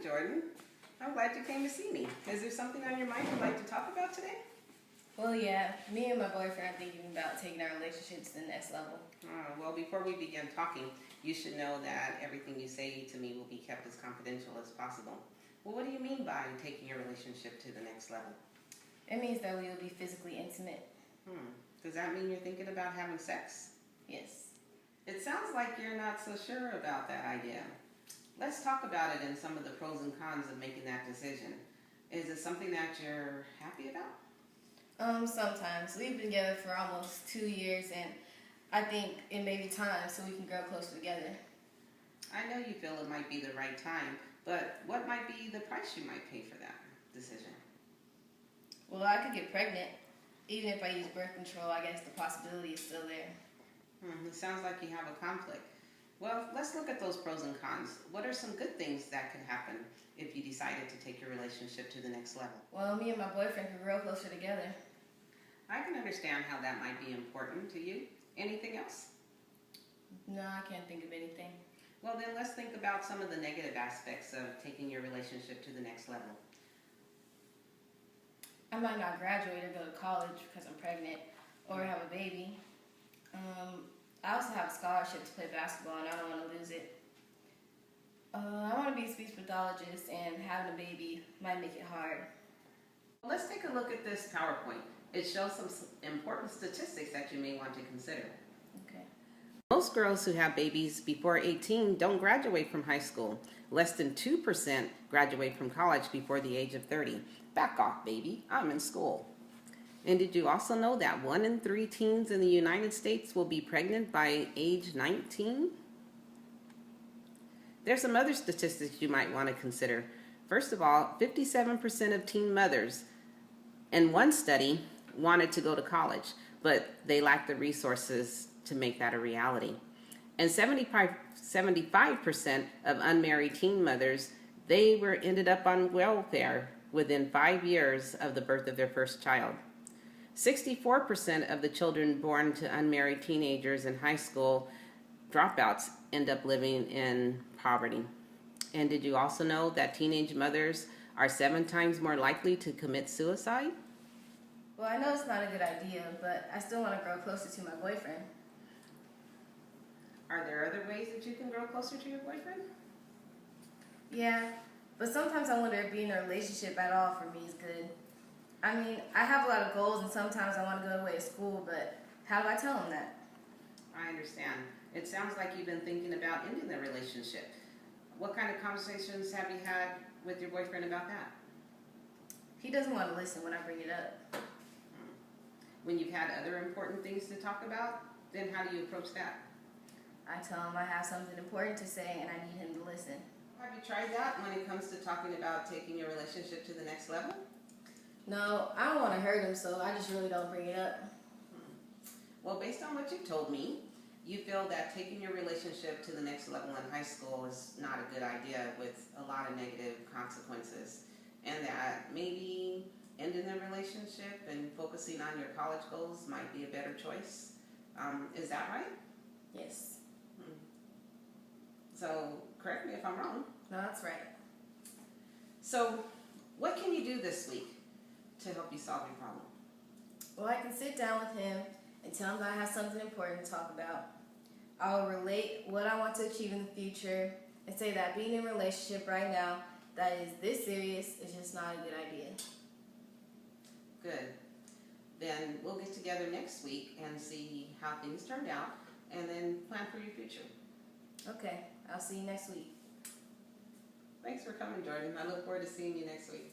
Jordan. I'm glad you came to see me. Is there something on your mind you'd like to talk about today? Well, yeah, me and my boyfriend are thinking about taking our relationship to the next level. Well, before we begin talking, you should know that everything you say to me will be kept as confidential as possible. Well, what do you mean by taking your relationship to the next level? It means that we will be physically intimate. Does that mean you're thinking about having sex? Yes. It sounds like you're not so sure about that idea. Let's talk about it and some of the pros and cons of making that decision. Is it something that you're happy about? Sometimes. We've been together for almost 2 years, and I think it may be time so we can grow closer together. I know you feel it might be the right time, but what might be the price you might pay for that decision? Well, I could get pregnant. Even if I use birth control, I guess the possibility is still there. It sounds like you have a conflict. Well, let's look at those pros and cons. What are some good things that could happen if you decided to take your relationship to the next level? Well, me and my boyfriend could grow closer together. I can understand how that might be important to you. Anything else? No, I can't think of anything. Well, then let's think about some of the negative aspects of taking your relationship to the next level. I might not graduate or go to college because I'm pregnant or have a baby. I also have a scholarship to play basketball, and I don't want to lose it. I want to be a speech pathologist, and having a baby might make it hard. Let's take a look at this PowerPoint. It shows some important statistics that you may want to consider. Okay. Most girls who have babies before 18 don't graduate from high school. Less than 2% graduate from college before the age of 30. Back off, baby. I'm in school. And did you also know that 1 in 3 teens in the United States will be pregnant by age 19? There's some other statistics you might want to consider. First of all, 57% of teen mothers in one study wanted to go to college, but they lacked the resources to make that a reality. And 75% of unmarried teen mothers, they ended up on welfare within 5 years of the birth of their first child. 64% of the children born to unmarried teenagers in high school dropouts end up living in poverty. And did you also know that teenage mothers are 7 times more likely to commit suicide? Well, I know it's not a good idea, but I still want to grow closer to my boyfriend. Are there other ways that you can grow closer to your boyfriend? Yeah, but sometimes I wonder if being in a relationship at all for me is good. I mean, I have a lot of goals, and sometimes I want to go away to school, but how do I tell him that? I understand. It sounds like you've been thinking about ending the relationship. What kind of conversations have you had with your boyfriend about that? He doesn't want to listen when I bring it up. When you've had other important things to talk about, then how do you approach that? I tell him I have something important to say and I need him to listen. Have you tried that when it comes to talking about taking your relationship to the next level? No, I don't want to hurt him, so I just really don't bring it up. Well, based on what you've told me, you feel that taking your relationship to the next level in high school is not a good idea with a lot of negative consequences, and that maybe ending the relationship and focusing on your college goals might be a better choice. Is that right? Yes. So, correct me if I'm wrong. No, that's right. So, what can you do this week to help you solve your problem? Well, I can sit down with him and tell him that I have something important to talk about. I'll relate what I want to achieve in the future and say that being in a relationship right now that is this serious is just not a good idea. Good. Then we'll get together next week and see how things turned out and then plan for your future. Okay, I'll see you next week. Thanks for coming, Jordan. I look forward to seeing you next week.